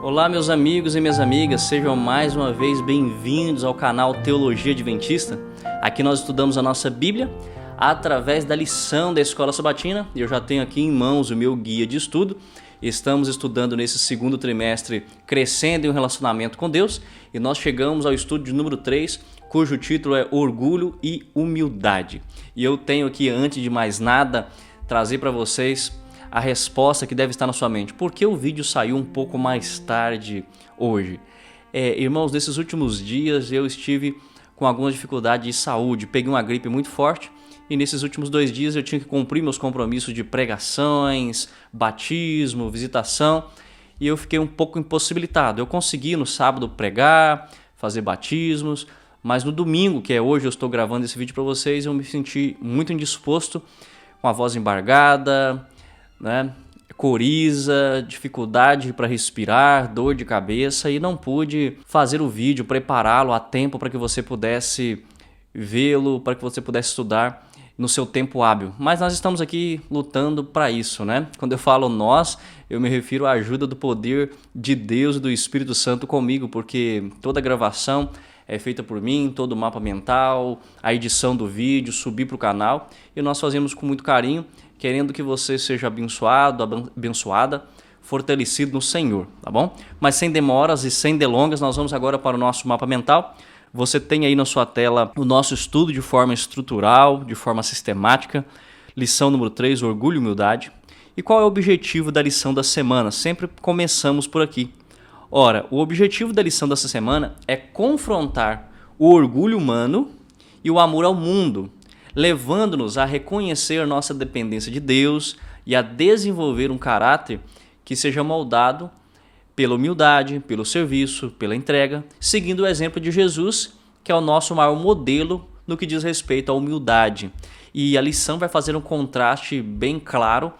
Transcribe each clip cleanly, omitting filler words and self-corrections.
Olá, meus amigos e minhas amigas, sejam mais uma vez bem-vindos ao canal Teologia Adventista. Aqui nós estudamos a nossa Bíblia através da lição da Escola Sabatina. Eu já tenho aqui em mãos o meu guia de estudo. Estamos estudando nesse segundo trimestre Crescendo em um Relacionamento com Deus e nós chegamos ao estudo de número 3, cujo título é Orgulho e Humildade. E eu tenho aqui, antes de mais nada, trazer para vocês a resposta que deve estar na sua mente. Por que o vídeo saiu um pouco mais tarde hoje? Irmãos, nesses últimos dias eu estive com alguma dificuldade de saúde, peguei uma gripe muito forte e nesses últimos 2 dias eu tinha que cumprir meus compromissos de pregações, batismo, visitação e eu fiquei um pouco impossibilitado. Eu consegui no sábado pregar, fazer batismos, mas no domingo, que é hoje, eu estou gravando esse vídeo para vocês, eu me senti muito indisposto, com a voz embargada, coriza, dificuldade para respirar, dor de cabeça e não pude fazer o vídeo, prepará-lo a tempo para que você pudesse vê-lo, para que você pudesse estudar no seu tempo hábil. Mas nós estamos aqui lutando para isso, Quando eu falo nós, eu me refiro à ajuda do poder de Deus e do Espírito Santo comigo, porque toda a gravação é feita por mim, todo o mapa mental, a edição do vídeo, subir para o canal e nós fazemos com muito carinho, querendo que você seja abençoado, abençoada, fortalecido no Senhor, tá bom? Mas sem demoras e sem delongas, nós vamos agora para o nosso mapa mental. Você tem aí na sua tela o nosso estudo de forma estrutural, de forma sistemática, lição número 3, Orgulho e Humildade. E qual é o objetivo da lição da semana? Sempre começamos por aqui. Ora, o objetivo da lição dessa semana é confrontar o orgulho humano e o amor ao mundo, levando-nos a reconhecer nossa dependência de Deus e a desenvolver um caráter que seja moldado pela humildade, pelo serviço, pela entrega, seguindo o exemplo de Jesus, que é o nosso maior modelo no que diz respeito à humildade. E a lição vai fazer um contraste bem claro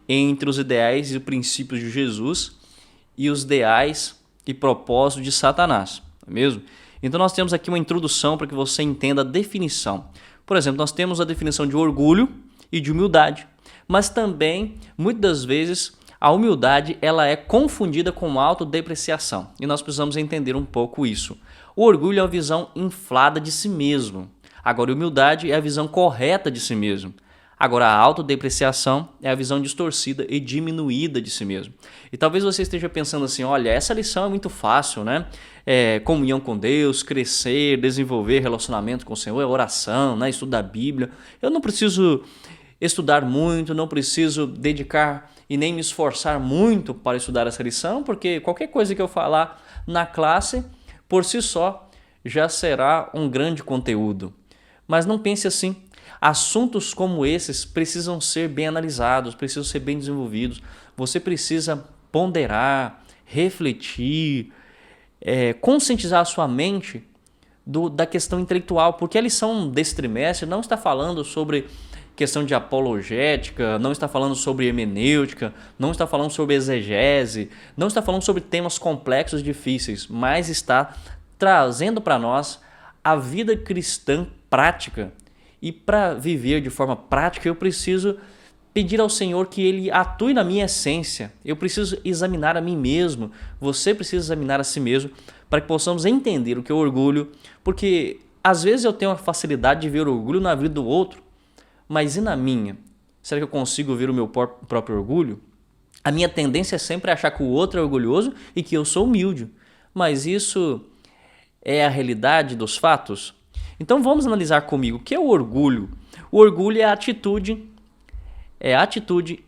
entre os ideais e princípios de Jesus e os ideais e propósitos de Satanás, não é mesmo? Então nós temos aqui uma introdução para que você entenda a definição. Por exemplo, nós temos a definição de orgulho e de humildade, mas também, muitas das vezes, a humildade ela é confundida com autodepreciação e nós precisamos entender um pouco isso. O orgulho é a visão inflada de si mesmo, agora a humildade é a visão correta de si mesmo. Agora, a autodepreciação é a visão distorcida e diminuída de si mesmo. E talvez você esteja pensando assim, olha, essa lição é muito fácil, comunhão com Deus, crescer, desenvolver relacionamento com o Senhor, oração, estudar a Bíblia. Eu não preciso estudar muito, não preciso dedicar e nem me esforçar muito para estudar essa lição, porque qualquer coisa que eu falar na classe, por si só, já será um grande conteúdo. Mas não pense assim. Assuntos como esses precisam ser bem analisados, precisam ser bem desenvolvidos. Você precisa ponderar, refletir, conscientizar a sua mente da questão intelectual, porque a lição desse trimestre não está falando sobre questão de apologética, não está falando sobre hermenêutica, não está falando sobre exegese, não está falando sobre temas complexos e difíceis, mas está trazendo para nós a vida cristã prática. E para viver de forma prática, eu preciso pedir ao Senhor que Ele atue na minha essência. Eu preciso examinar a mim mesmo. Você precisa examinar a si mesmo para que possamos entender o que é orgulho. Porque às vezes eu tenho a facilidade de ver orgulho na vida do outro, mas e na minha? Será que eu consigo ver o meu próprio orgulho? A minha tendência é sempre achar que o outro é orgulhoso e que eu sou humilde. Mas isso é a realidade dos fatos? Então vamos analisar comigo o que é o orgulho. O orgulho é a atitude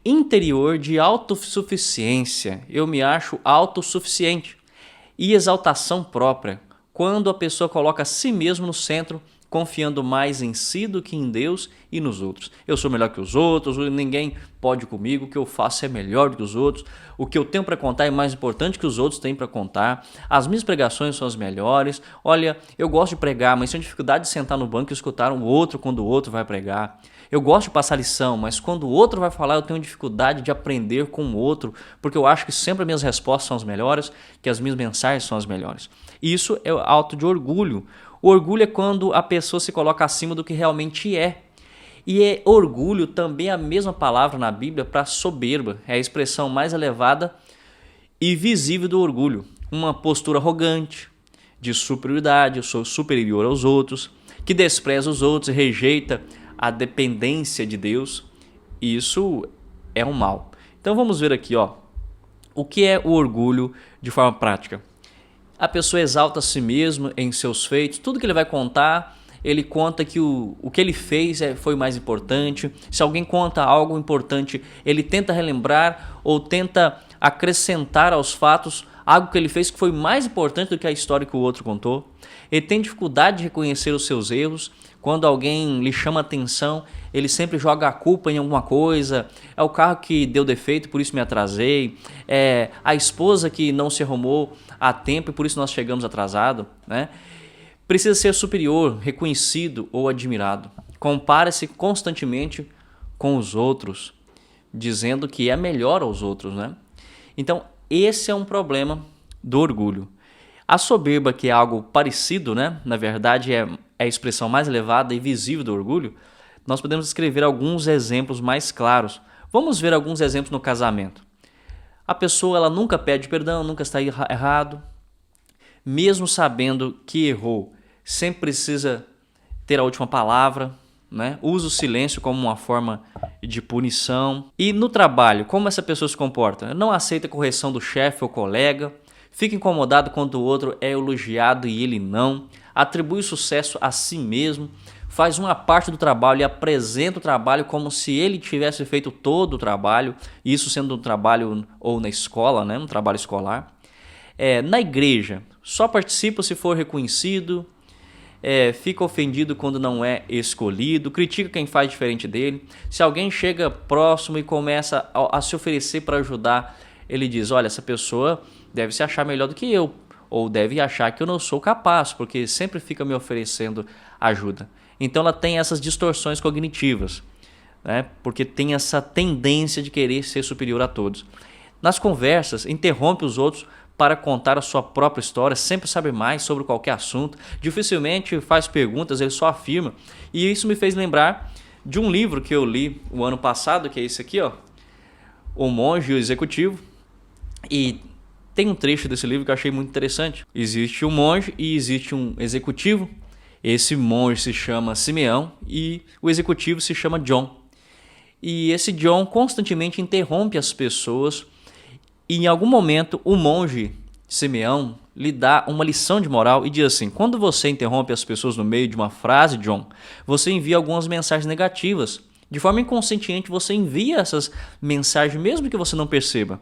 interior de autossuficiência. Eu me acho autossuficiente. E exaltação própria, quando a pessoa coloca a si mesmo no centro, confiando mais em si do que em Deus e nos outros. Eu sou melhor que os outros, ninguém pode comigo, o que eu faço é melhor do que os outros, o que eu tenho para contar é mais importante que os outros têm para contar, as minhas pregações são as melhores, olha, eu gosto de pregar, mas tenho dificuldade de sentar no banco e escutar o outro quando o outro vai pregar. Eu gosto de passar lição, mas quando o outro vai falar eu tenho dificuldade de aprender com o outro, porque eu acho que sempre as minhas respostas são as melhores, que as minhas mensagens são as melhores. Isso é auto de orgulho. O orgulho é quando a pessoa se coloca acima do que realmente é. E orgulho também é a mesma palavra na Bíblia para soberba. É a expressão mais elevada e visível do orgulho, uma postura arrogante, de superioridade, eu sou superior aos outros, que despreza os outros e rejeita a dependência de Deus. Isso é um mal. Então vamos ver aqui, o que é o orgulho de forma prática. A pessoa exalta a si mesmo em seus feitos, tudo que ele vai contar, ele conta que o que ele fez foi mais importante. Se alguém conta algo importante, ele tenta relembrar ou tenta acrescentar aos fatos algo que ele fez que foi mais importante do que a história que o outro contou. Ele tem dificuldade de reconhecer os seus erros. Quando alguém lhe chama atenção, ele sempre joga a culpa em alguma coisa. É o carro que deu defeito, por isso me atrasei. É a esposa que não se arrumou a tempo e por isso nós chegamos atrasados, né? Precisa ser superior, reconhecido ou admirado. Compara-se constantemente com os outros, dizendo que é melhor aos outros, né? Então, esse é um problema do orgulho. A soberba, que é algo parecido, né? Na verdade é a expressão mais elevada e visível do orgulho, nós podemos escrever alguns exemplos mais claros. Vamos ver alguns exemplos no casamento. A pessoa ela nunca pede perdão, nunca está errado. Mesmo sabendo que errou, sempre precisa ter a última palavra, né? Usa o silêncio como uma forma de punição. E no trabalho, como essa pessoa se comporta? Não aceita correção do chefe ou colega, fica incomodado quando o outro é elogiado e ele não, atribui sucesso a si mesmo, faz uma parte do trabalho e apresenta o trabalho como se ele tivesse feito todo o trabalho, isso sendo um trabalho ou na escola, né? Um trabalho escolar. Na igreja, só participa se for reconhecido, fica ofendido quando não é escolhido, critica quem faz diferente dele. Se alguém chega próximo e começa a se oferecer para ajudar, ele diz, olha, essa pessoa deve se achar melhor do que eu, ou deve achar que eu não sou capaz, porque sempre fica me oferecendo ajuda. Então ela tem essas distorções cognitivas, né? Porque tem essa tendência de querer ser superior a todos. Nas conversas, interrompe os outros para contar a sua própria história, sempre sabe mais sobre qualquer assunto, dificilmente faz perguntas, ele só afirma. E isso me fez lembrar de um livro que eu li o ano passado, que é esse aqui, O Monge e o Executivo. E tem um trecho desse livro que eu achei muito interessante. Existe um monge e existe um executivo. Esse monge se chama Simeão e o executivo se chama John. E esse John constantemente interrompe as pessoas. E em algum momento o monge Simeão lhe dá uma lição de moral e diz assim: quando você interrompe as pessoas no meio de uma frase, John, você envia algumas mensagens negativas. De forma inconsciente você envia essas mensagens mesmo que você não perceba.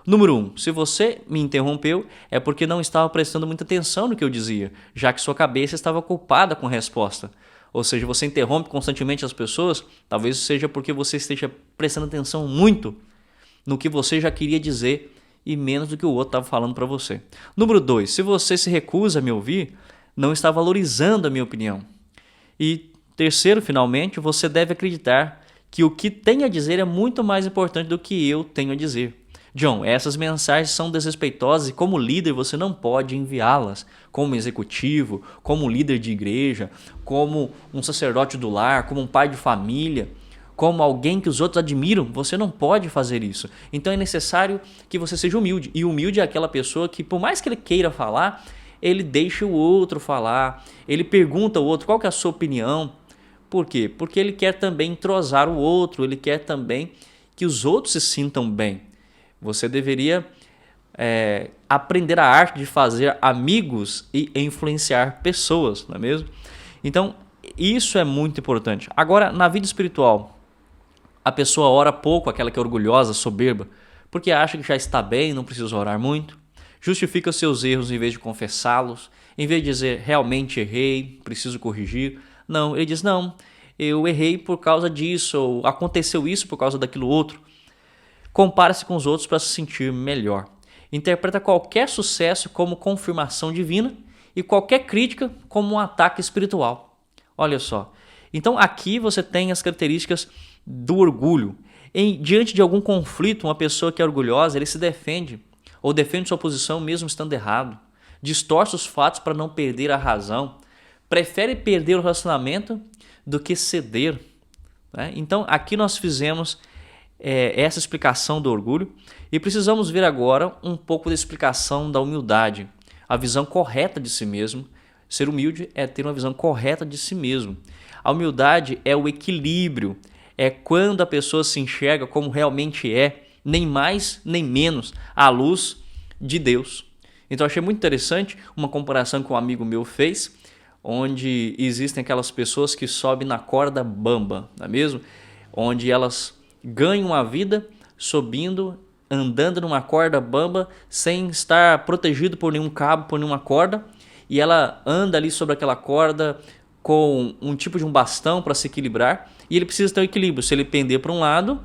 Número 1, se você me interrompeu é porque não estava prestando muita atenção no que eu dizia, já que sua cabeça estava ocupada com a resposta. Ou seja, você interrompe constantemente as pessoas, talvez seja porque você esteja prestando atenção muito no que você já queria dizer e menos do que o outro estava falando para você. Número 2, se você se recusa a me ouvir, não está valorizando a minha opinião. E terceiro, finalmente, você deve acreditar que o que tem a dizer é muito mais importante do que eu tenho a dizer. John, essas mensagens são desrespeitosas e como líder você não pode enviá-las. Como executivo, como líder de igreja, como um sacerdote do lar, como um pai de família, como alguém que os outros admiram, você não pode fazer isso. Então é necessário que você seja humilde. E humilde é aquela pessoa que, por mais que ele queira falar, ele deixa o outro falar, ele pergunta ao outro qual que é a sua opinião. Por quê? Porque ele quer também entrosar o outro, ele quer também que os outros se sintam bem. Você deveria aprender a arte de fazer amigos e influenciar pessoas, não é mesmo? Então, isso é muito importante. Agora, na vida espiritual, a pessoa ora pouco, aquela que é orgulhosa, soberba, porque acha que já está bem, não precisa orar muito. Justifica os seus erros em vez de confessá-los. Em vez de dizer, realmente errei, preciso corrigir. Não, ele diz, não, eu errei por causa disso, ou aconteceu isso por causa daquilo outro. Compara-se com os outros para se sentir melhor. Interpreta qualquer sucesso como confirmação divina e qualquer crítica como um ataque espiritual. Olha só. Então aqui você tem as características do orgulho. Diante de algum conflito, uma pessoa que é orgulhosa, ele se defende ou defende sua posição mesmo estando errado. Distorce os fatos para não perder a razão. Prefere perder o relacionamento do que ceder. Né? Então aqui nós fizemos essa explicação do orgulho e precisamos ver agora um pouco da explicação da humildade, a visão correta de si mesmo. Ser humilde é ter uma visão correta de si mesmo. A humildade é o equilíbrio, é quando a pessoa se enxerga como realmente é, nem mais nem menos, à luz de Deus. Então achei muito interessante uma comparação que um amigo meu fez, onde existem aquelas pessoas que sobem na corda bamba, não é mesmo? Onde elas ganham a vida subindo, andando numa corda bamba, sem estar protegido por nenhum cabo, por nenhuma corda, e ela anda ali sobre aquela corda com um tipo de um bastão para se equilibrar, e ele precisa ter um equilíbrio. Se ele pender para um lado,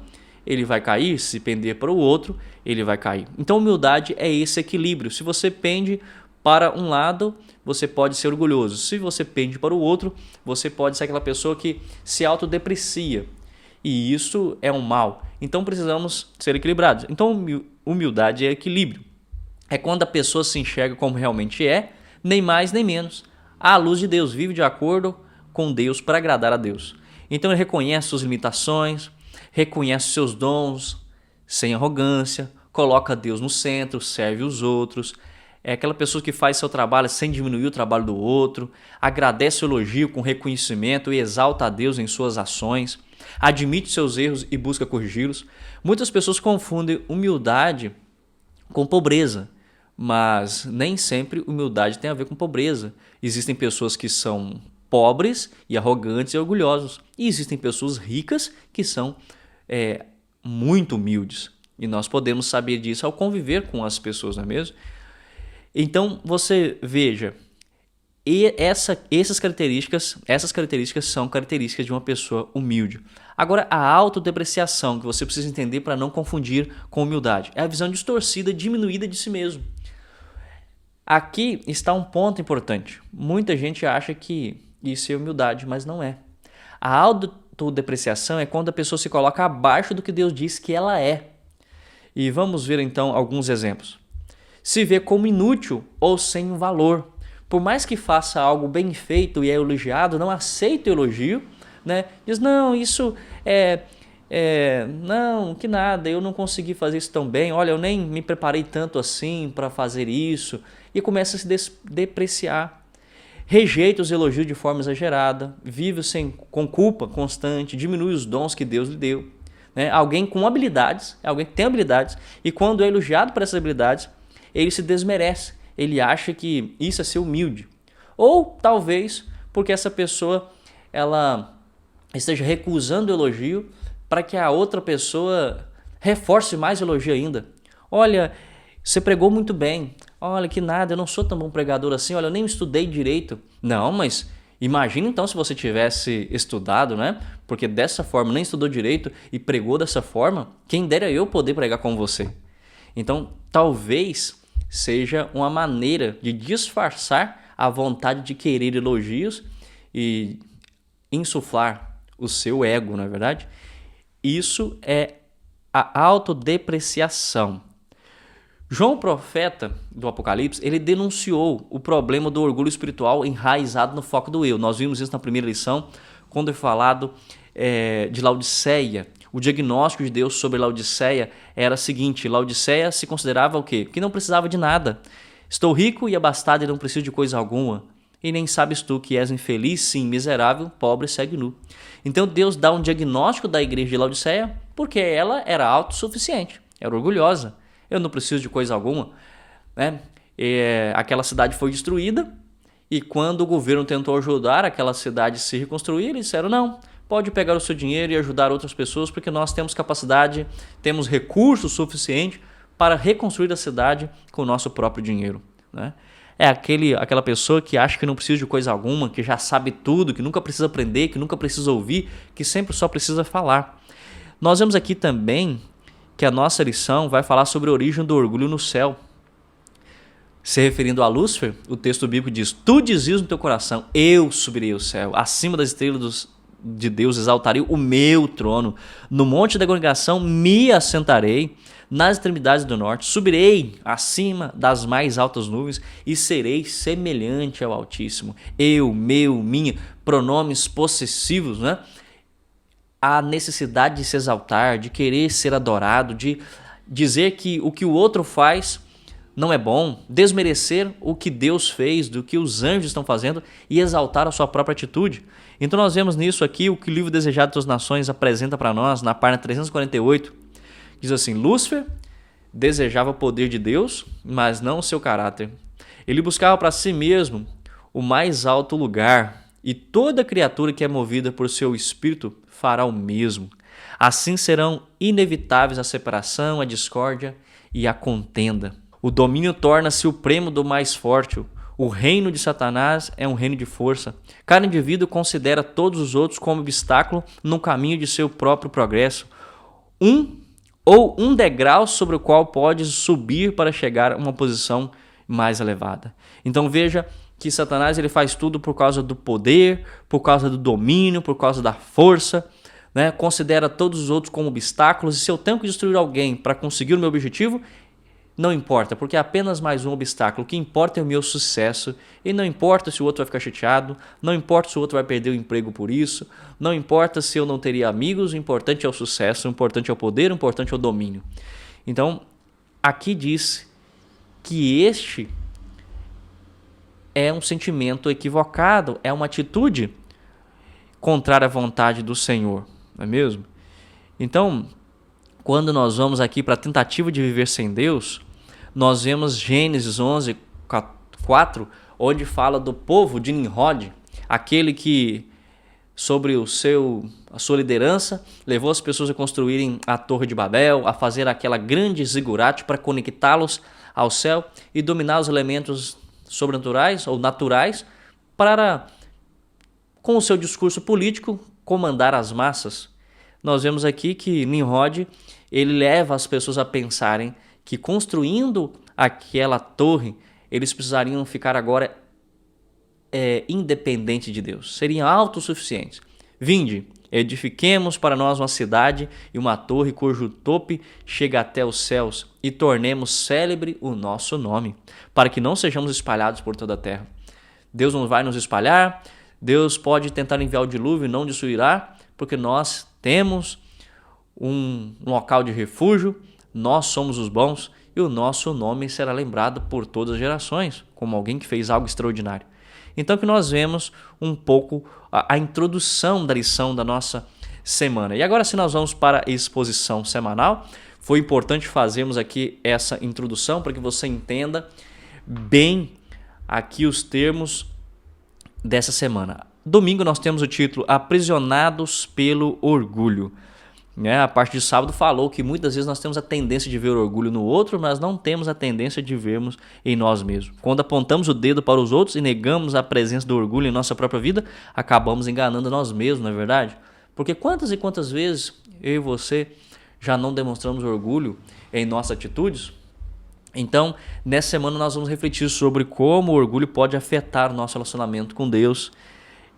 ele vai cair, se pender para o outro, ele vai cair. Então humildade é esse equilíbrio. Se você pende para um lado, você pode ser orgulhoso. Se você pende para o outro, você pode ser aquela pessoa que se autodeprecia. E isso é um mal. Então precisamos ser equilibrados. Então humildade é equilíbrio. É quando a pessoa se enxerga como realmente é, nem mais nem menos, à luz de Deus, vive de acordo com Deus para agradar a Deus. Então ele reconhece suas limitações, reconhece seus dons sem arrogância, coloca Deus no centro, serve os outros. É aquela pessoa que faz seu trabalho sem diminuir o trabalho do outro, agradece o elogio com reconhecimento e exalta a Deus em suas ações, admite seus erros e busca corrigi-los. Muitas pessoas confundem humildade com pobreza, mas nem sempre humildade tem a ver com pobreza. Existem pessoas que são pobres e arrogantes e orgulhosos, e existem pessoas ricas que são muito humildes. E nós podemos saber disso ao conviver com as pessoas, não é mesmo? Então você veja, essas características são características de uma pessoa humilde. Agora, a autodepreciação, que você precisa entender para não confundir com humildade, é a visão distorcida, diminuída de si mesmo. Aqui está um ponto importante. Muita gente acha que isso é humildade, mas não é. A autodepreciação é quando a pessoa se coloca abaixo do que Deus diz que ela é. E vamos ver então alguns exemplos. Se vê como inútil ou sem valor. Por mais que faça algo bem feito e é elogiado, não aceita o elogio, né? Diz, não, isso não, que nada, eu não consegui fazer isso tão bem, olha, eu nem me preparei tanto assim para fazer isso, e começa a se depreciar. Rejeita os elogios de forma exagerada, vive com culpa constante, diminui os dons que Deus lhe deu. Né? Alguém com habilidades, alguém que tem habilidades, e quando é elogiado por essas habilidades, ele se desmerece, ele acha que isso é ser humilde. Ou talvez porque essa pessoa ela esteja recusando o elogio para que a outra pessoa reforce mais o elogio ainda. Olha, você pregou muito bem. Olha, que nada, eu não sou tão bom pregador assim. Olha, eu nem estudei direito. Não, mas imagina então se você tivesse estudado, né? Porque dessa forma nem estudou direito e pregou dessa forma, quem dera eu poder pregar com você. Então, talvez seja uma maneira de disfarçar a vontade de querer elogios e insuflar o seu ego, não é verdade? Isso é a autodepreciação. João, profeta do Apocalipse, ele denunciou o problema do orgulho espiritual enraizado no foco do eu. Nós vimos isso na primeira lição, quando é falado de Laodiceia. O diagnóstico de Deus sobre Laodiceia era o seguinte: Laodiceia se considerava o quê? Que não precisava de nada. Estou rico e abastado e não preciso de coisa alguma. E nem sabes tu que és infeliz, sim, miserável, pobre, cego e nu. Então Deus dá um diagnóstico da igreja de Laodiceia porque ela era autossuficiente, era orgulhosa. Eu não preciso de coisa alguma. Né? Aquela cidade foi destruída e quando o governo tentou ajudar aquela cidade a se reconstruir, eles disseram não, pode pegar o seu dinheiro e ajudar outras pessoas porque nós temos capacidade, temos recursos suficientes para reconstruir a cidade com o nosso próprio dinheiro. Né? É aquela pessoa que acha que não precisa de coisa alguma, que já sabe tudo, que nunca precisa aprender, que nunca precisa ouvir, que sempre só precisa falar. Nós vemos aqui também que a nossa lição vai falar sobre a origem do orgulho no céu. Se referindo a Lúcifer, o texto bíblico diz: tu dizias no teu coração, eu subirei ao céu, acima das estrelas de Deus exaltarei o meu trono, no monte da congregação me assentarei, nas extremidades do norte, subirei acima das mais altas nuvens e serei semelhante ao Altíssimo. Eu, meu, minha, pronomes possessivos, né? a necessidade de se exaltar, de querer ser adorado, de dizer que o outro faz não é bom, desmerecer o que Deus fez, do que os anjos estão fazendo e exaltar a sua própria atitude. Então nós vemos nisso aqui o que o livro Desejado das Nações apresenta para nós na página 348. Diz assim: Lúcifer desejava o poder de Deus, mas não o seu caráter. Ele buscava para si mesmo o mais alto lugar, e toda criatura que é movida por seu espírito fará o mesmo. Assim serão inevitáveis a separação, a discórdia e a contenda. O domínio torna-se o prêmio do mais forte. O reino de Satanás é um reino de força. Cada indivíduo considera todos os outros como obstáculo no caminho de seu próprio progresso. Um degrau sobre o qual pode subir para chegar a uma posição mais elevada. Então veja que Satanás ele faz tudo por causa do poder, por causa do domínio, por causa da força, né? Considera todos os outros como obstáculos, e se eu tenho que destruir alguém para conseguir o meu objetivo, não importa, porque é apenas mais um obstáculo. O que importa é o meu sucesso. E não importa se o outro vai ficar chateado, não importa se o outro vai perder o emprego por isso, não importa se eu não teria amigos, o importante é o sucesso, o importante é o poder, o importante é o domínio. Então, aqui diz que este é um sentimento equivocado, é uma atitude contrária à vontade do Senhor, não é mesmo? Então, quando nós vamos aqui para a tentativa de viver sem Deus, nós vemos Gênesis 11, 4, onde fala do povo de Nimrod, aquele que, sobre a sua liderança, levou as pessoas a construírem a Torre de Babel, a fazer aquela grande zigurate para conectá-los ao céu e dominar os elementos sobrenaturais ou naturais para, com o seu discurso político, comandar as massas. Nós vemos aqui que Nimrod ele leva as pessoas a pensarem que construindo aquela torre, eles precisariam ficar agora independentes de Deus, seriam autossuficientes. Vinde, edifiquemos para nós uma cidade e uma torre cujo tope chega até os céus e tornemos célebre o nosso nome, para que não sejamos espalhados por toda a terra. Deus não vai nos espalhar, Deus pode tentar enviar o dilúvio e não destruirá, porque nós temos um local de refúgio, nós somos os bons e o nosso nome será lembrado por todas as gerações, como alguém que fez algo extraordinário. Então que nós vemos um pouco a introdução da lição da nossa semana. E agora, se nós vamos para a exposição semanal, foi importante fazermos aqui essa introdução para que você entenda bem aqui os termos dessa semana. Domingo nós temos o título Aprisionados pelo Orgulho. A parte de sábado falou que muitas vezes nós temos a tendência de ver o orgulho no outro, mas não temos a tendência de vermos em nós mesmos. Quando apontamos o dedo para os outros e negamos a presença do orgulho em nossa própria vida, acabamos enganando nós mesmos, não é verdade? Porque quantas e quantas vezes eu e você já não demonstramos orgulho em nossas atitudes? Então, nessa semana nós vamos refletir sobre como o orgulho pode afetar o nosso relacionamento com Deus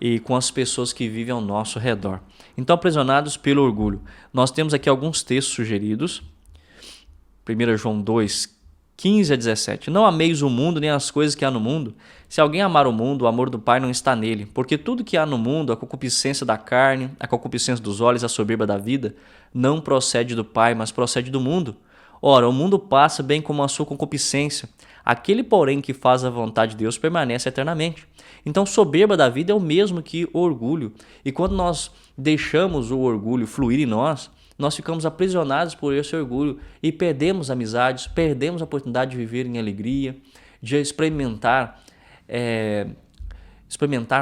e com as pessoas que vivem ao nosso redor. Então, aprisionados pelo orgulho. Nós temos aqui alguns textos sugeridos. 1 João 2, 15 a 17. Não ameis o mundo nem as coisas que há no mundo. Se alguém amar o mundo, o amor do Pai não está nele. Porque tudo que há no mundo, a concupiscência da carne, a concupiscência dos olhos, a soberba da vida, não procede do Pai, mas procede do mundo. Ora, o mundo passa bem como a sua concupiscência. Aquele, porém, que faz a vontade de Deus permanece eternamente. Então, soberba da vida é o mesmo que orgulho. E quando nós deixamos o orgulho fluir em nós, nós ficamos aprisionados por esse orgulho e perdemos amizades, perdemos a oportunidade de viver em alegria, de experimentar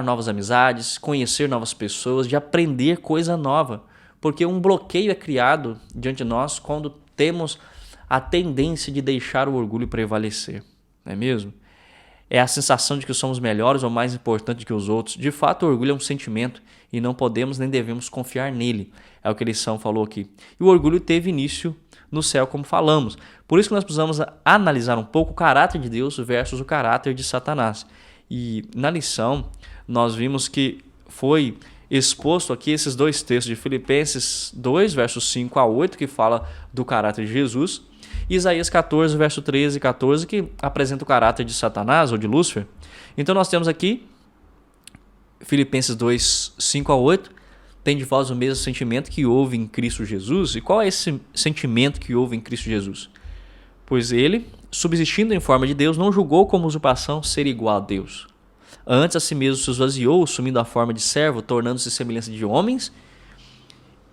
novas amizades, conhecer novas pessoas, de aprender coisa nova. Porque um bloqueio é criado diante de nós quando temos a tendência de deixar o orgulho prevalecer, não é mesmo? É a sensação de que somos melhores ou mais importantes que os outros. De fato, o orgulho é um sentimento e não podemos nem devemos confiar nele. É o que a lição falou aqui. E o orgulho teve início no céu, como falamos. Por isso que nós precisamos analisar um pouco o caráter de Deus versus o caráter de Satanás. E na lição, nós vimos que foi exposto aqui esses dois textos de Filipenses 2, versos 5 a 8, que fala do caráter de Jesus, e Isaías 14, verso 13 e 14, que apresenta o caráter de Satanás ou de Lúcifer. Então nós temos aqui Filipenses 2, 5 a 8, Tem de vós o mesmo sentimento que houve em Cristo Jesus. E qual é esse sentimento que houve em Cristo Jesus? Pois ele, subsistindo em forma de Deus, não julgou como usurpação ser igual a Deus. Antes a si mesmo se esvaziou, assumindo a forma de servo, tornando-se semelhança de homens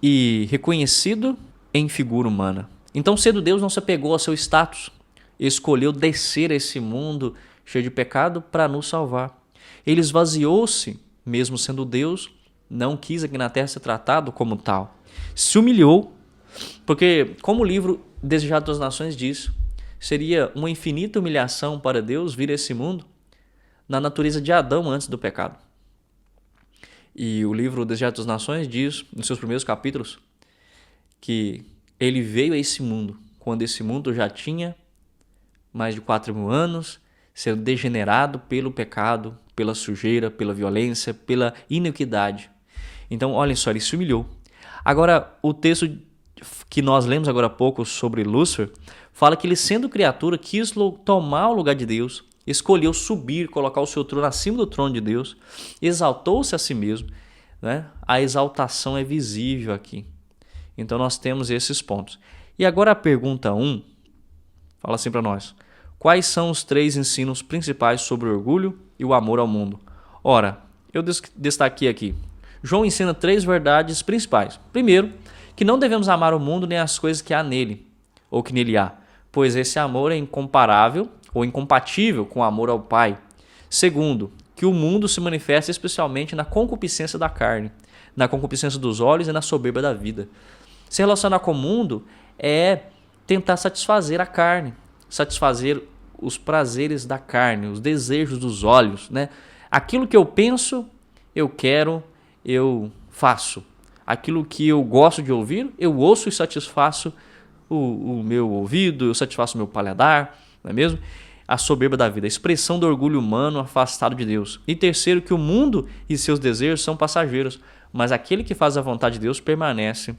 e reconhecido em figura humana. Então, sendo Deus, não se apegou ao seu status. Escolheu descer a esse mundo cheio de pecado para nos salvar. Ele esvaziou-se, mesmo sendo Deus, não quis aqui na terra ser tratado como tal. Se humilhou, porque, como o livro Desejado das Nações diz, seria uma infinita humilhação para Deus vir a esse mundo na natureza de Adão antes do pecado. E o livro Desejado das Nações diz, nos seus primeiros capítulos, que ele veio a esse mundo, quando esse mundo já tinha mais de 4.000 anos, sendo degenerado pelo pecado, pela sujeira, pela violência, pela iniquidade. Então, olhem só, ele se humilhou. Agora, o texto que nós lemos agora há pouco sobre Lúcifer, fala que ele, sendo criatura, quis tomar o lugar de Deus, escolheu subir, colocar o seu trono acima do trono de Deus, exaltou-se a si mesmo, né? A exaltação é visível aqui. Então nós temos esses pontos. E agora a pergunta 1, fala assim para nós: quais são os 3 ensinos principais sobre o orgulho e o amor ao mundo? Ora, eu destaquei aqui. João ensina 3 verdades principais. Primeiro, que não devemos amar o mundo nem as coisas que há nele, ou que nele há, pois esse amor é incomparável ou incompatível com o amor ao Pai. Segundo, que o mundo se manifesta especialmente na concupiscência da carne, na concupiscência dos olhos e na soberba da vida. Se relacionar com o mundo é tentar satisfazer a carne, satisfazer os prazeres da carne, os desejos dos olhos, né? Aquilo que eu penso, eu quero, eu faço. Aquilo que eu gosto de ouvir, eu ouço e satisfaço o meu ouvido, eu satisfaço o meu paladar, não é mesmo? A soberba da vida, a expressão do orgulho humano afastado de Deus. E terceiro, que o mundo e seus desejos são passageiros, mas aquele que faz a vontade de Deus permanece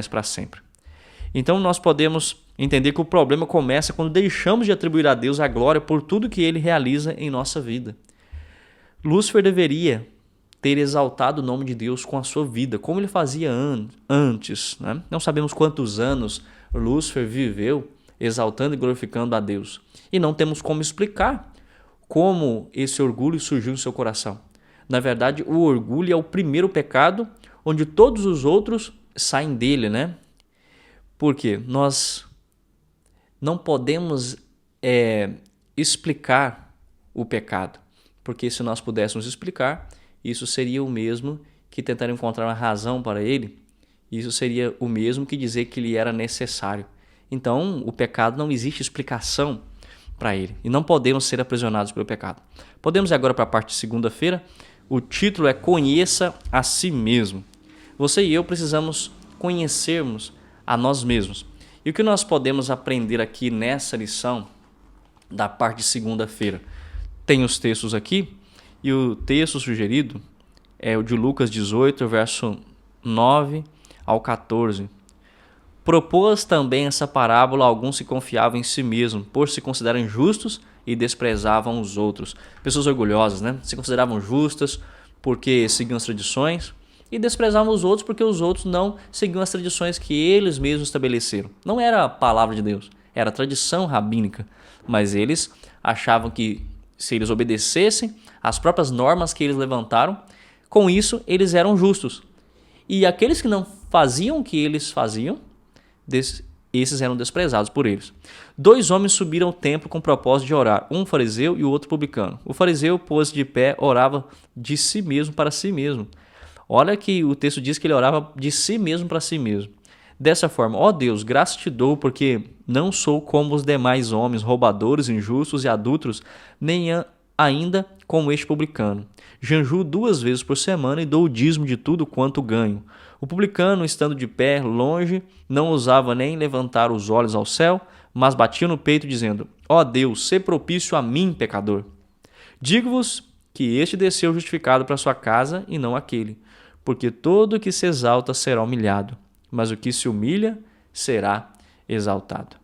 para sempre. Então nós podemos entender que o problema começa quando deixamos de atribuir a Deus a glória por tudo que ele realiza em nossa vida. Lúcifer deveria ter exaltado o nome de Deus com a sua vida, como ele fazia antes, né? Não sabemos quantos anos Lúcifer viveu exaltando e glorificando a Deus. E não temos como explicar como esse orgulho surgiu no seu coração. Na verdade, o orgulho é o primeiro pecado onde todos os outros saem dele, né? Porque nós não podemos explicar o pecado. Porque se nós pudéssemos explicar, isso seria o mesmo que tentar encontrar uma razão para ele. Isso seria o mesmo que dizer que ele era necessário. Então, o pecado não existe explicação para ele. E não podemos ser aprisionados pelo pecado. Podemos ir agora para a parte de segunda-feira. O título é Conheça a si mesmo. Você e eu precisamos conhecermos a nós mesmos. E o que nós podemos aprender aqui nessa lição da parte de segunda-feira? Tem os textos aqui. E o texto sugerido é o de Lucas 18, verso 9 ao 14. Propôs também essa parábola a alguns que confiavam em si mesmos, por se considerarem justos e desprezavam os outros. Pessoas orgulhosas, né? Se consideravam justas porque seguiam as tradições e desprezavam os outros porque os outros não seguiam as tradições que eles mesmos estabeleceram. Não era a palavra de Deus, era a tradição rabínica, mas eles achavam que se eles obedecessem às próprias normas que eles levantaram, com isso eles eram justos. E aqueles que não faziam o que eles faziam, esses eram desprezados por eles. 2 homens subiram ao templo com o propósito de orar, um fariseu e o outro publicano. O fariseu pôs de pé, orava de si mesmo para si mesmo. Olha que o texto diz que ele orava de si mesmo para si mesmo. Dessa forma, ó Deus, graças te dou, porque não sou como os demais homens, roubadores, injustos e adúlteros, nem ainda como este publicano. Jejuo 2 vezes por semana e dou o dízimo de tudo quanto ganho. O publicano, estando de pé, longe, não ousava nem levantar os olhos ao céu, mas batia no peito, dizendo: ó Deus, sê propício a mim, pecador. Digo-vos que este desceu justificado para sua casa e não aquele, porque todo o que se exalta será humilhado, mas o que se humilha será exaltado.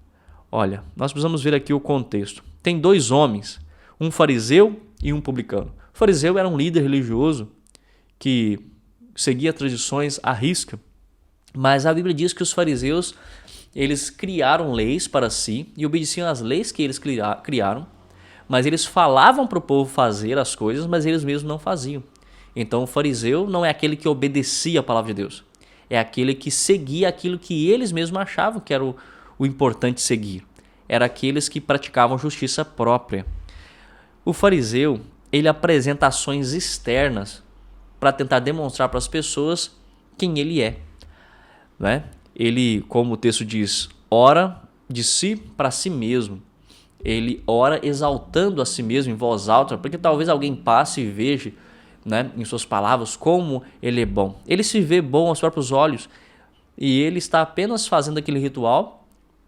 Olha, nós precisamos ver aqui o contexto. Tem 2 homens, um fariseu e um publicano. O fariseu era um líder religioso que seguia tradições à risca. Mas a Bíblia diz que os fariseus, eles criaram leis para si e obedeciam às leis que eles criaram, mas eles falavam para o povo fazer as coisas, mas eles mesmos não faziam. Então o fariseu não é aquele que obedecia a palavra de Deus, é aquele que seguia aquilo que eles mesmos achavam que era o importante seguir. Era aqueles que praticavam justiça própria. O fariseu, ele apresenta ações externas para tentar demonstrar para as pessoas quem ele é. Né? Ele, como o texto diz, ora de si para si mesmo. Ele ora exaltando a si mesmo em voz alta, porque talvez alguém passe e veja, né, em suas palavras como ele é bom. Ele se vê bom aos próprios olhos e ele está apenas fazendo aquele ritual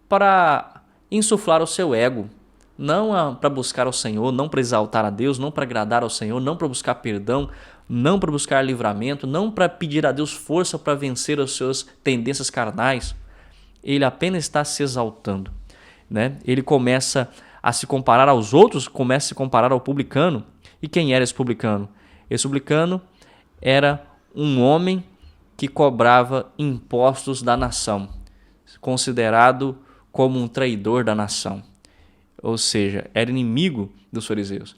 para insuflar o seu ego, não para buscar ao Senhor, não para exaltar a Deus, não para agradar ao Senhor, não para buscar perdão, não para buscar livramento, não para pedir a Deus força para vencer as suas tendências carnais. Ele apenas está se exaltando. Né? Ele começa a se comparar aos outros, começa a se comparar ao publicano. E quem era esse publicano? Esse publicano era um homem que cobrava impostos da nação, considerado como um traidor da nação. Ou seja, era inimigo dos fariseus.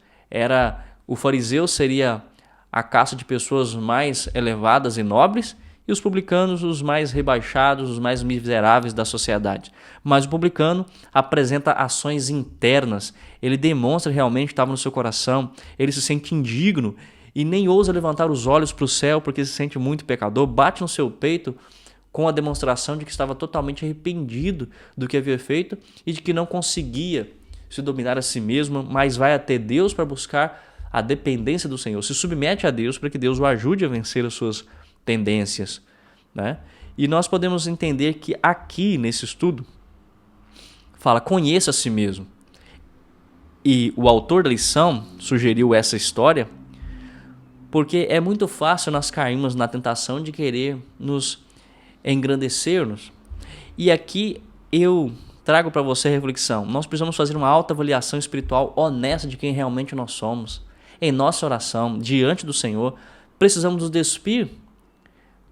O fariseu seria a casta de pessoas mais elevadas e nobres, e os publicanos os mais rebaixados, os mais miseráveis da sociedade. Mas o publicano apresenta ações internas, ele demonstra realmente que estava no seu coração, ele se sente indigno e nem ousa levantar os olhos para o céu porque se sente muito pecador, bate no seu peito com a demonstração de que estava totalmente arrependido do que havia feito e de que não conseguia se dominar a si mesmo, mas vai até Deus para buscar a dependência do Senhor, se submete a Deus para que Deus o ajude a vencer as suas tendências. Né? E nós podemos entender que aqui nesse estudo fala conheça a si mesmo. E o autor da lição sugeriu essa história porque é muito fácil nós cairmos na tentação de querer nos engrandecer-nos. E aqui eu trago para você a reflexão. Nós precisamos fazer uma autoavaliação espiritual honesta de quem realmente nós somos. Em nossa oração, diante do Senhor, precisamos nos despir.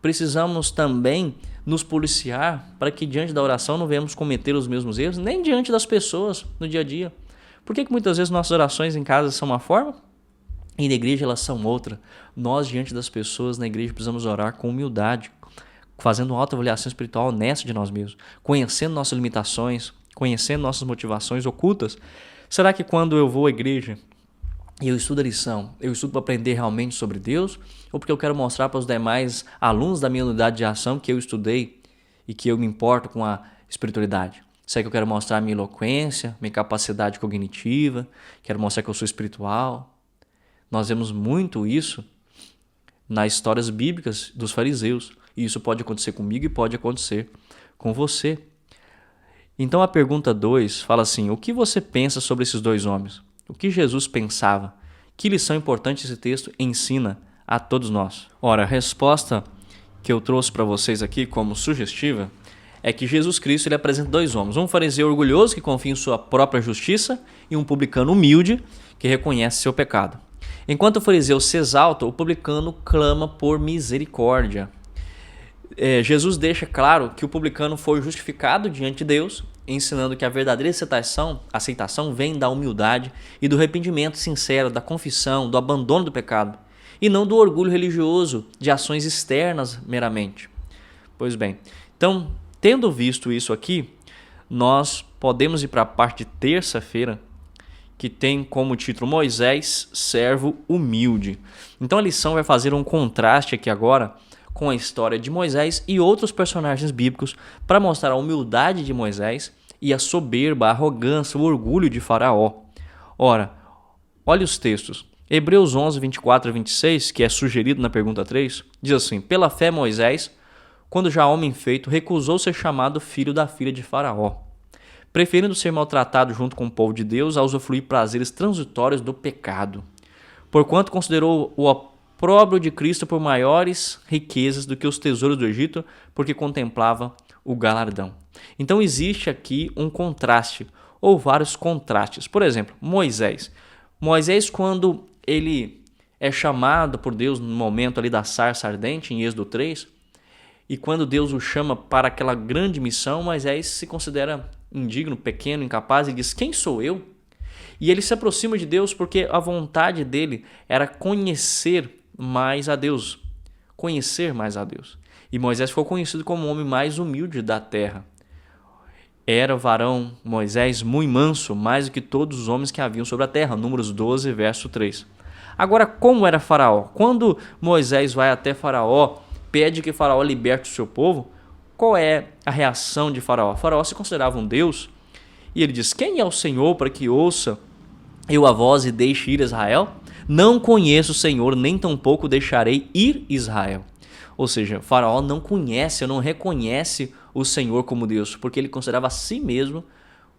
Precisamos também nos policiar para que diante da oração não venhamos cometer os mesmos erros, nem diante das pessoas no dia a dia. Por que muitas vezes nossas orações em casa são uma forma e na igreja elas são outra? Nós, diante das pessoas na igreja, precisamos orar com humildade, fazendo uma autoavaliação espiritual honesta de nós mesmos, conhecendo nossas limitações, conhecendo nossas motivações ocultas. Será que quando eu vou à igreja e eu estudo a lição, eu estudo para aprender realmente sobre Deus, ou porque eu quero mostrar para os demais alunos da minha unidade de ação que eu estudei e que eu me importo com a espiritualidade? Será que eu quero mostrar a minha eloquência, minha capacidade cognitiva, quero mostrar que eu sou espiritual? Nós vemos muito isso nas histórias bíblicas dos fariseus, e isso pode acontecer comigo e pode acontecer com você. Então a pergunta 2 fala assim: o que você pensa sobre esses dois homens? O que Jesus pensava? Que lição importante esse texto ensina a todos nós? Ora, a resposta que eu trouxe para vocês aqui como sugestiva é que Jesus Cristo ele apresenta dois homens. Um fariseu orgulhoso que confia em sua própria justiça e um publicano humilde que reconhece seu pecado. Enquanto o fariseu se exalta, o publicano clama por misericórdia. Jesus deixa claro que o publicano foi justificado diante de Deus, ensinando que a verdadeira aceitação vem da humildade e do arrependimento sincero, da confissão, do abandono do pecado, e não do orgulho religioso, de ações externas meramente. Pois bem, então, tendo visto isso aqui, nós podemos ir para a parte de terça-feira, que tem como título Moisés, servo humilde. Então a lição vai fazer um contraste aqui agora com a história de Moisés e outros personagens bíblicos para mostrar a humildade de Moisés e a soberba, a arrogância, o orgulho de Faraó. Ora, olha os textos. Hebreus 11, 24 a 26, que é sugerido na pergunta 3, diz assim: pela fé Moisés, quando já homem feito, recusou ser chamado filho da filha de Faraó, preferindo ser maltratado junto com o povo de Deus a usufruir prazeres transitórios do pecado, porquanto considerou o opróbrio de Cristo por maiores riquezas do que os tesouros do Egito, porque contemplava o galardão. Então existe aqui um contraste, ou vários contrastes. Por exemplo, Moisés, quando ele é chamado por Deus no momento ali da sarça ardente, em Êxodo 3, e quando Deus o chama para aquela grande missão, Moisés se considera indigno, pequeno, incapaz, e diz: quem sou eu? E ele se aproxima de Deus porque a vontade dele era conhecer mais a Deus. Conhecer mais a Deus. E Moisés ficou conhecido como o homem mais humilde da terra. Era varão Moisés muito manso, mais do que todos os homens que haviam sobre a terra. Números 12, verso 3. Agora, como era Faraó? Quando Moisés vai até Faraó, pede que Faraó liberte o seu povo, qual é a reação de Faraó? Faraó se considerava um Deus e ele diz: quem é o Senhor para que ouça eu a voz e deixe ir Israel? Não conheço o Senhor, nem tampouco deixarei ir Israel. Ou seja, Faraó não conhece, não reconhece o Senhor como Deus, porque ele considerava a si mesmo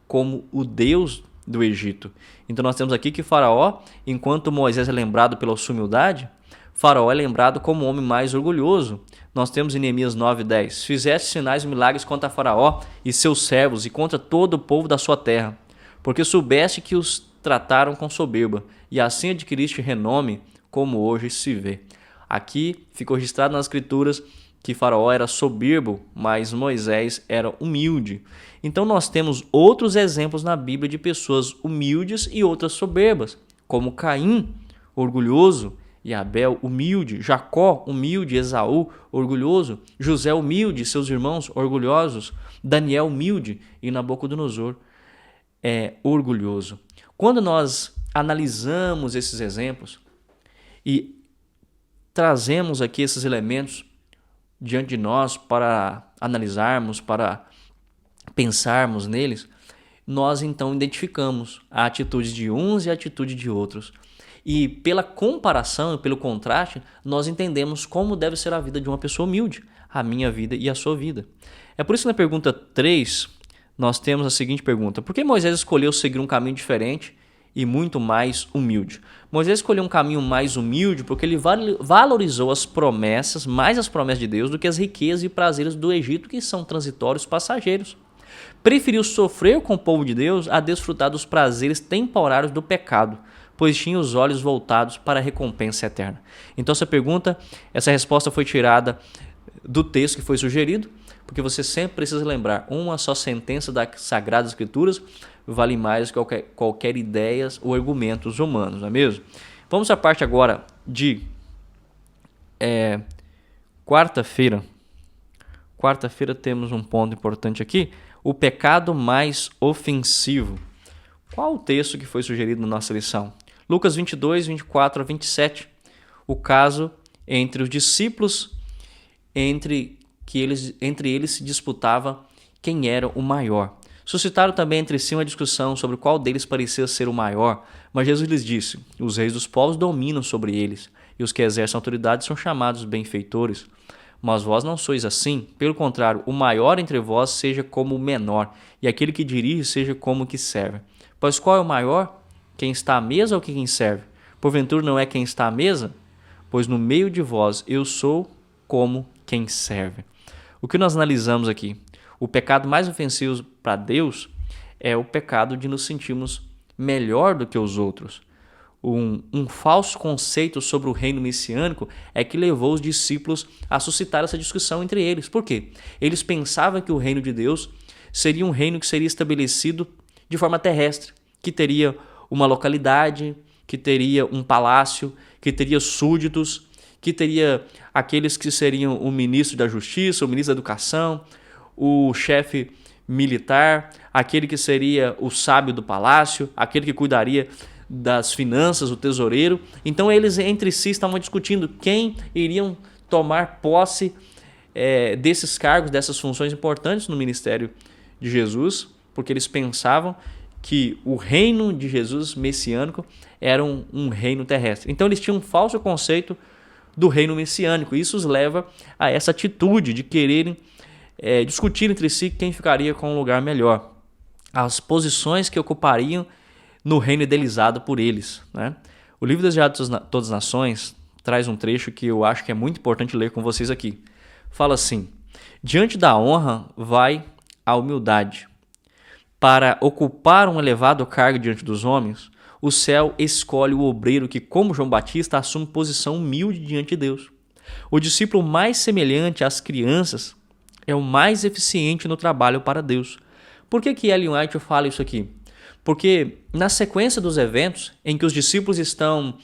como o Deus do Egito. Então nós temos aqui que Faraó, enquanto Moisés é lembrado pela sua humildade, Faraó é lembrado como o homem mais orgulhoso. Nós temos em Neemias 9:10: fizeste sinais e milagres contra Faraó e seus servos e contra todo o povo da sua terra, porque soubeste que os trataram com soberba, e assim adquiriste renome, como hoje se vê. Aqui ficou registrado nas escrituras que Faraó era soberbo, mas Moisés era humilde. Então nós temos outros exemplos na Bíblia de pessoas humildes e outras soberbas, como Caim, orgulhoso, e Abel, humilde, Jacó, humilde, Esaú, orgulhoso, José, humilde, seus irmãos, orgulhosos, Daniel, humilde, e Nabucodonosor, orgulhoso. Quando nós analisamos esses exemplos e trazemos aqui esses elementos diante de nós para analisarmos, para pensarmos neles, nós então identificamos a atitude de uns e a atitude de outros. E pela comparação, pelo contraste, nós entendemos como deve ser a vida de uma pessoa humilde, a minha vida e a sua vida. É por isso que na pergunta 3, nós temos a seguinte pergunta: por que Moisés escolheu seguir um caminho diferente e muito mais humilde? Moisés escolheu um caminho mais humilde porque ele valorizou as promessas, mais as promessas de Deus, do que as riquezas e prazeres do Egito, que são transitórios, passageiros. Preferiu sofrer com o povo de Deus a desfrutar dos prazeres temporários do pecado, pois tinha os olhos voltados para a recompensa eterna. Então essa resposta foi tirada do texto que foi sugerido, porque você sempre precisa lembrar: uma só sentença das Sagradas Escrituras vale mais que qualquer ideias ou argumentos humanos, não é mesmo? Vamos à parte agora de quarta-feira. Quarta-feira temos um ponto importante aqui: o pecado mais ofensivo. Qual o texto que foi sugerido na nossa lição? Lucas 22, 24 a 27. O caso entre os discípulos, entre eles se disputava quem era o maior. Suscitaram também entre si uma discussão sobre qual deles parecia ser o maior, mas Jesus lhes disse: os reis dos povos dominam sobre eles, e os que exercem autoridade são chamados benfeitores. Mas vós não sois assim, pelo contrário, o maior entre vós seja como o menor, e aquele que dirige seja como o que serve. Pois qual é o maior? Quem está à mesa ou quem serve? Porventura não é quem está à mesa? Pois no meio de vós eu sou como quem serve. O que nós analisamos aqui? O pecado mais ofensivo para Deus é o pecado de nos sentirmos melhor do que os outros. Um falso conceito sobre o reino messiânico é que levou os discípulos a suscitar essa discussão entre eles. Por quê? Eles pensavam que o reino de Deus seria um reino que seria estabelecido de forma terrestre, que teria uma localidade, que teria um palácio, que teria súditos, que teria aqueles que seriam o ministro da Justiça, o ministro da Educação, o chefe militar, aquele que seria o sábio do palácio, aquele que cuidaria das finanças, o tesoureiro. Então eles entre si estavam discutindo quem iriam tomar posse desses cargos, dessas funções importantes no ministério de Jesus, porque eles pensavam que o reino de Jesus messiânico era um reino terrestre. Então eles tinham um falso conceito do reino messiânico. Isso os leva a essa atitude de quererem discutir entre si quem ficaria com um lugar melhor, as posições que ocupariam no reino idealizado por eles, né? O livro Desejado de Todas as Nações traz um trecho que eu acho que é muito importante ler com vocês aqui. Fala assim: diante da honra vai a humildade. Para ocupar um elevado cargo diante dos homens, O céu escolhe o obreiro que, como João Batista, assume posição humilde diante de Deus. O discípulo mais semelhante às crianças é o mais eficiente no trabalho para Deus. Por que Ellen White fala isso aqui? Porque na sequência dos eventos em que os discípulos estão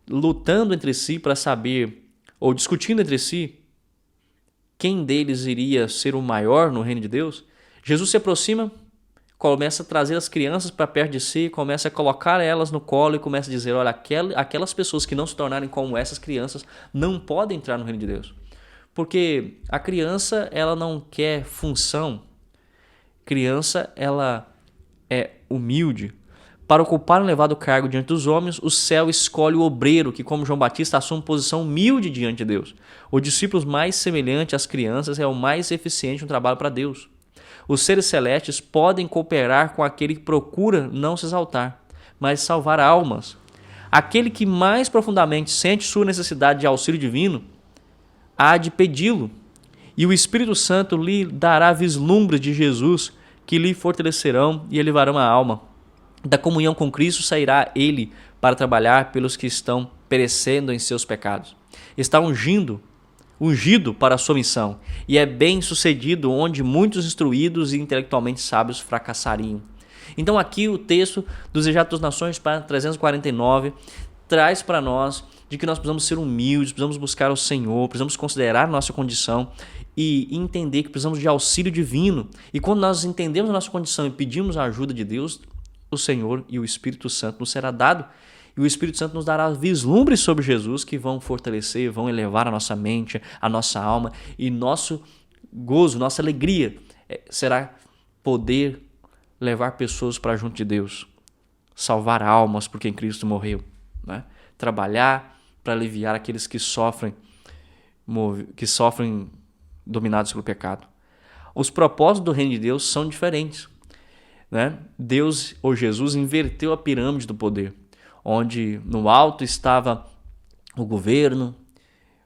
lutando entre si para saber, ou discutindo entre si, quem deles iria ser o maior no reino de Deus, Jesus se aproxima, começa a trazer as crianças para perto de si, começa a colocar elas no colo e começa a dizer, olha, aquelas pessoas que não se tornarem como essas crianças não podem entrar no reino de Deus. Porque a criança, ela não quer função. Criança, ela é humilde. Para ocupar um elevado cargo diante dos homens, o céu escolhe o obreiro que, como João Batista, assume posição humilde diante de Deus. O discípulo mais semelhante às crianças é o mais eficiente no trabalho para Deus. Os seres celestes podem cooperar com aquele que procura não se exaltar, mas salvar almas. Aquele que mais profundamente sente sua necessidade de auxílio divino há de pedi-lo, e o Espírito Santo lhe dará vislumbres de Jesus que lhe fortalecerão e elevarão a alma. Da comunhão com Cristo sairá ele para trabalhar pelos que estão perecendo em seus pecados. Está ungido para a sua missão, e é bem sucedido onde muitos instruídos e intelectualmente sábios fracassariam. Então aqui o texto do Desejar das Nações, para 349, traz para nós de que nós precisamos ser humildes, precisamos buscar o Senhor, precisamos considerar nossa condição e entender que precisamos de auxílio divino. E quando nós entendemos a nossa condição e pedimos a ajuda de Deus, o Senhor e o Espírito Santo nos será dado. E o Espírito Santo nos dará vislumbres sobre Jesus que vão fortalecer, vão elevar a nossa mente, a nossa alma. E nosso gozo, nossa alegria será poder levar pessoas para junto de Deus. Salvar almas por quem Cristo morreu. Né? Trabalhar para aliviar aqueles que sofrem dominados pelo pecado. Os propósitos do reino de Deus são diferentes. Né? Deus, ou Jesus, inverteu a pirâmide do poder, onde no alto estava o governo,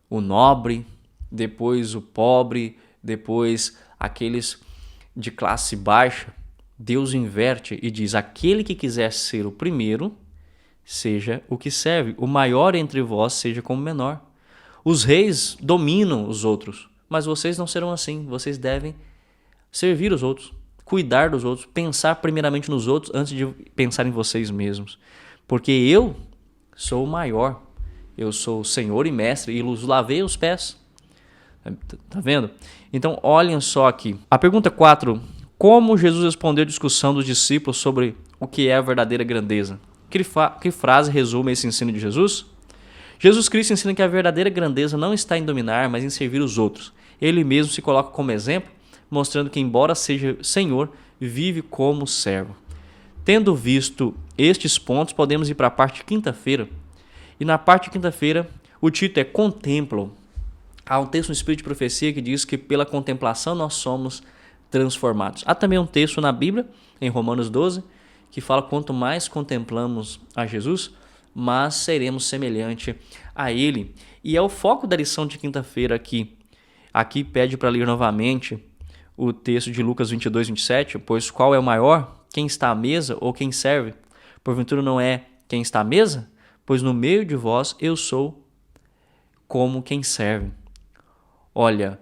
o nobre, depois o pobre, depois aqueles de classe baixa. Deus inverte e diz, aquele que quiser ser o primeiro, seja o que serve, o maior entre vós seja como menor. Os reis dominam os outros, mas vocês não serão assim, vocês devem servir os outros, cuidar dos outros, pensar primeiramente nos outros antes de pensar em vocês mesmos. Porque eu sou o maior, eu sou o Senhor e Mestre e os lavei os pés. Tá vendo? Então olhem só aqui. A pergunta 4, como Jesus respondeu a discussão dos discípulos sobre o que é a verdadeira grandeza? Que frase resume esse ensino de Jesus? Jesus Cristo ensina que a verdadeira grandeza não está em dominar, mas em servir os outros. Ele mesmo se coloca como exemplo, mostrando que, embora seja Senhor, vive como servo. Tendo visto estes pontos, podemos ir para a parte de quinta-feira. E na parte de quinta-feira, o título é Contemplam. Há um texto no Espírito de Profecia que diz que pela contemplação nós somos transformados. Há também um texto na Bíblia, em Romanos 12, que fala quanto mais contemplamos a Jesus, mais seremos semelhante a Ele. E é o foco da lição de quinta-feira aqui. Aqui pede para ler novamente o texto de Lucas 22, 27, pois qual é o maior? Quem está à mesa ou quem serve? Porventura não é quem está à mesa? Pois no meio de vós eu sou como quem serve. Olha,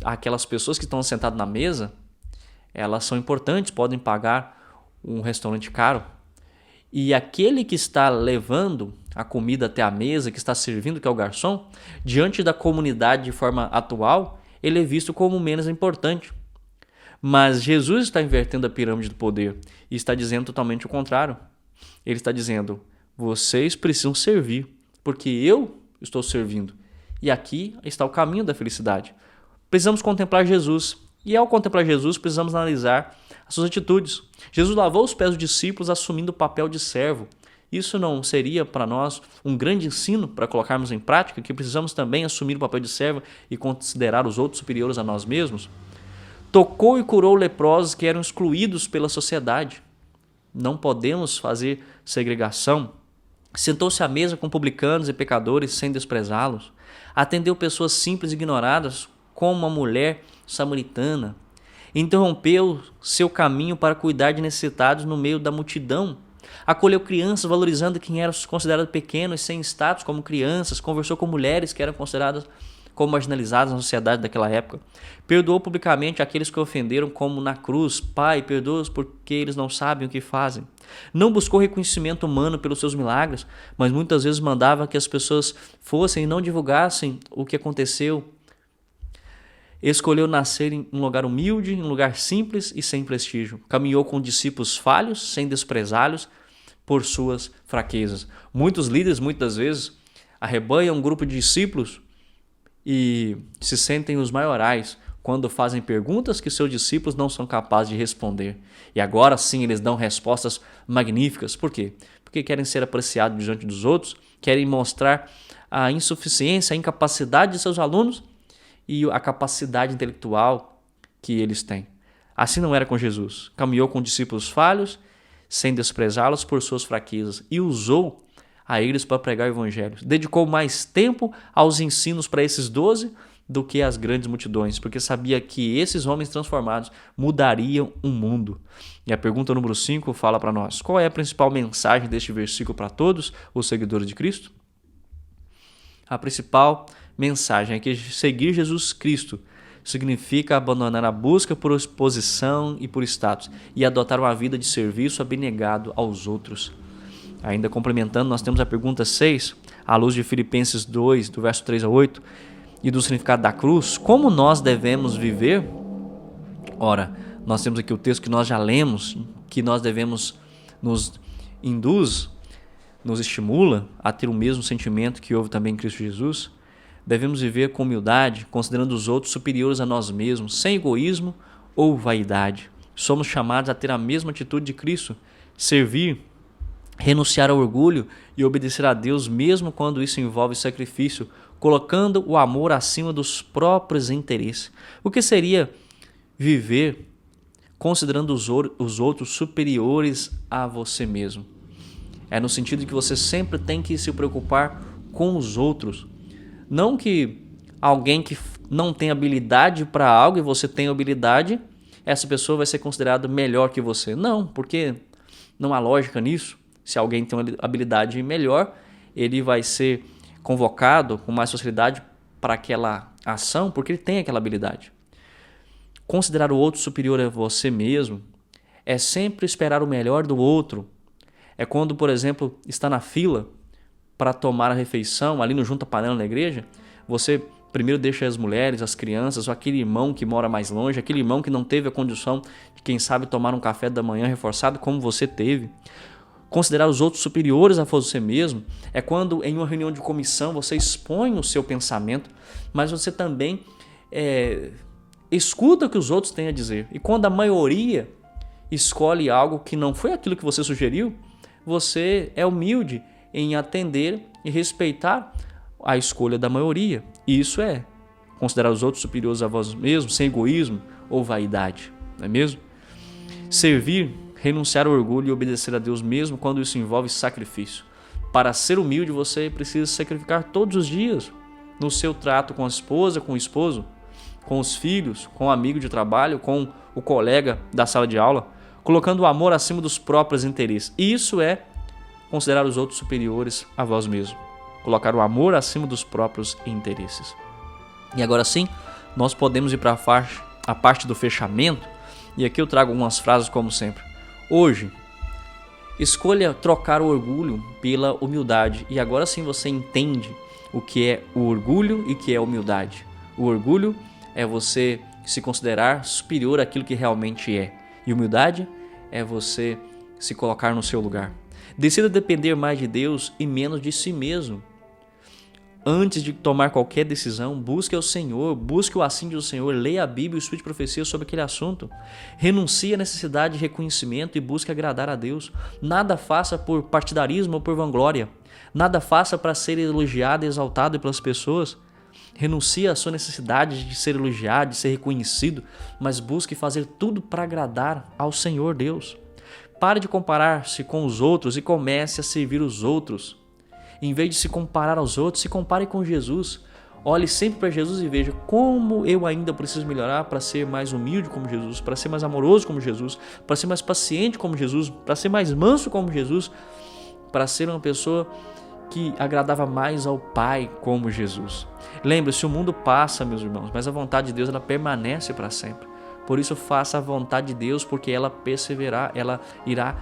aquelas pessoas que estão sentadas na mesa, elas são importantes, podem pagar um restaurante caro. E aquele que está levando a comida até a mesa, que está servindo, que é o garçom, diante da comunidade de forma atual, ele é visto como menos importante. Mas Jesus está invertendo a pirâmide do poder e está dizendo totalmente o contrário. Ele está dizendo, vocês precisam servir, porque eu estou servindo. E aqui está o caminho da felicidade. Precisamos contemplar Jesus. E ao contemplar Jesus, precisamos analisar as suas atitudes. Jesus lavou os pés dos discípulos assumindo o papel de servo. Isso não seria para nós um grande ensino para colocarmos em prática, que precisamos também assumir o papel de servo e considerar os outros superiores a nós mesmos? Tocou e curou leprosos que eram excluídos pela sociedade. Não podemos fazer segregação. Sentou-se à mesa com publicanos e pecadores sem desprezá-los. Atendeu pessoas simples e ignoradas, como uma mulher samaritana. Interrompeu seu caminho para cuidar de necessitados no meio da multidão. Acolheu crianças, valorizando quem era considerado pequeno e sem status como crianças. Conversou com mulheres que eram consideradas como marginalizadas na sociedade daquela época. Perdoou publicamente aqueles que o ofenderam, como na cruz. Pai, perdoa-os porque eles não sabem o que fazem. Não buscou reconhecimento humano pelos seus milagres, mas muitas vezes mandava que as pessoas fossem e não divulgassem o que aconteceu. Escolheu nascer em um lugar humilde, em um lugar simples e sem prestígio. Caminhou com discípulos falhos, sem desprezá-los por suas fraquezas. Muitos líderes, muitas vezes, arrebanham um grupo de discípulos e se sentem os maiorais quando fazem perguntas que seus discípulos não são capazes de responder. E agora sim eles dão respostas magníficas. Por quê? Porque querem ser apreciados diante dos outros, querem mostrar a insuficiência, a incapacidade de seus alunos e a capacidade intelectual que eles têm. Assim não era com Jesus. Caminhou com discípulos falhos, sem desprezá-los por suas fraquezas, e usou a eles para pregar o evangelho. Dedicou mais tempo aos ensinos para esses 12 do que às grandes multidões, porque sabia que esses homens transformados mudariam o mundo. E a pergunta número 5 fala para nós: qual é a principal mensagem deste versículo para todos os seguidores de Cristo? A principal mensagem é que seguir Jesus Cristo significa abandonar a busca por exposição e por status e adotar uma vida de serviço abnegado aos outros. Ainda complementando, nós temos a pergunta 6, à luz de Filipenses 2, do verso 3 a 8, e do significado da cruz: como nós devemos viver? Ora, nós temos aqui o texto que nós já lemos, que nós devemos nos induz, nos estimula a ter o mesmo sentimento que houve também em Cristo Jesus. Devemos viver com humildade, considerando os outros superiores a nós mesmos, sem egoísmo ou vaidade. Somos chamados a ter a mesma atitude de Cristo, servir, renunciar ao orgulho e obedecer a Deus, mesmo quando isso envolve sacrifício, colocando o amor acima dos próprios interesses. O que seria viver considerando os outros superiores a você mesmo? É no sentido de que você sempre tem que se preocupar com os outros. Não que alguém que não tem habilidade para algo e você tem habilidade, essa pessoa vai ser considerada melhor que você. Não, porque não há lógica nisso. Se alguém tem uma habilidade melhor, ele vai ser convocado com mais facilidade para aquela ação porque ele tem aquela habilidade. Considerar o outro superior a você mesmo é sempre esperar o melhor do outro. É quando, por exemplo, está na fila para tomar a refeição, ali no junta-panela na igreja, você primeiro deixa as mulheres, as crianças, ou aquele irmão que mora mais longe, aquele irmão que não teve a condição de, quem sabe, tomar um café da manhã reforçado como você teve. Considerar os outros superiores a você mesmo é quando em uma reunião de comissão você expõe o seu pensamento, mas você também escuta o que os outros têm a dizer. E quando a maioria escolhe algo que não foi aquilo que você sugeriu, você é humilde em atender e respeitar a escolha da maioria. E isso é considerar os outros superiores a vós mesmos, sem egoísmo ou vaidade, não é mesmo? Servir, renunciar ao orgulho e obedecer a Deus mesmo quando isso envolve sacrifício. Para ser humilde, você precisa sacrificar todos os dias no seu trato com a esposa, com o esposo, com os filhos, com o amigo de trabalho, com o colega da sala de aula, colocando o amor acima dos próprios interesses. Isso é considerar os outros superiores a vós mesmo. Colocar o amor acima dos próprios interesses. E agora sim, nós podemos ir para a parte do fechamento. E aqui eu trago algumas frases como sempre. Hoje, escolha trocar o orgulho pela humildade. E agora sim você entende o que é o orgulho e o que é a humildade. O orgulho é você se considerar superior àquilo que realmente é. E humildade é você se colocar no seu lugar. Decida depender mais de Deus e menos de si mesmo. Antes de tomar qualquer decisão, busque ao Senhor, busque o assídio do Senhor, leia a Bíblia e estude profecias sobre aquele assunto. Renuncie à necessidade de reconhecimento e busque agradar a Deus. Nada faça por partidarismo ou por vanglória. Nada faça para ser elogiado e exaltado pelas pessoas. Renuncie à sua necessidade de ser elogiado, de ser reconhecido, mas busque fazer tudo para agradar ao Senhor Deus. Pare de comparar-se com os outros e comece a servir os outros. Em vez de se comparar aos outros, se compare com Jesus. Olhe sempre para Jesus e veja como eu ainda preciso melhorar para ser mais humilde como Jesus, para ser mais amoroso como Jesus, para ser mais paciente como Jesus, para ser mais manso como Jesus, para ser uma pessoa que agradava mais ao Pai como Jesus. Lembre-se, o mundo passa, meus irmãos, mas a vontade de Deus ela permanece para sempre. Por isso faça a vontade de Deus, porque ela perseverará, ela irá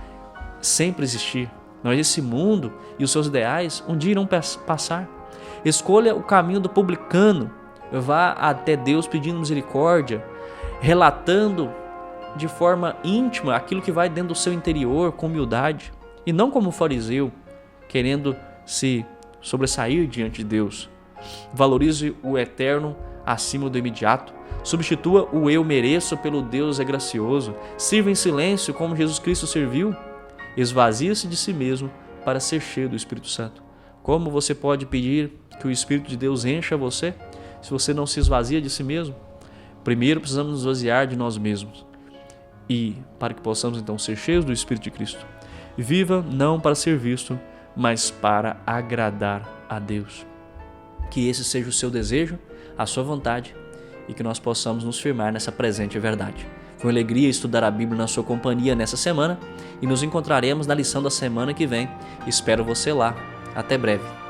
sempre existir. Mas esse mundo e os seus ideais um dia irão passar. Escolha o caminho do publicano, vá até Deus pedindo misericórdia, relatando de forma íntima aquilo que vai dentro do seu interior com humildade, e não como fariseu, querendo se sobressair diante de Deus. Valorize o eterno acima do imediato. Substitua o eu mereço pelo Deus é gracioso. Sirva em silêncio como Jesus Cristo serviu. Esvazie-se de si mesmo para ser cheio do Espírito Santo. Como você pode pedir que o Espírito de Deus encha você se você não se esvazia de si mesmo? Primeiro precisamos nos esvaziar de nós mesmos, e para que possamos então ser cheios do Espírito de Cristo. Viva não para ser visto, mas para agradar a Deus. Que esse seja o seu desejo, a sua vontade, e que nós possamos nos firmar nessa presente verdade. Foi uma alegria estudar a Bíblia na sua companhia nessa semana, e nos encontraremos na lição da semana que vem. Espero você lá. Até breve.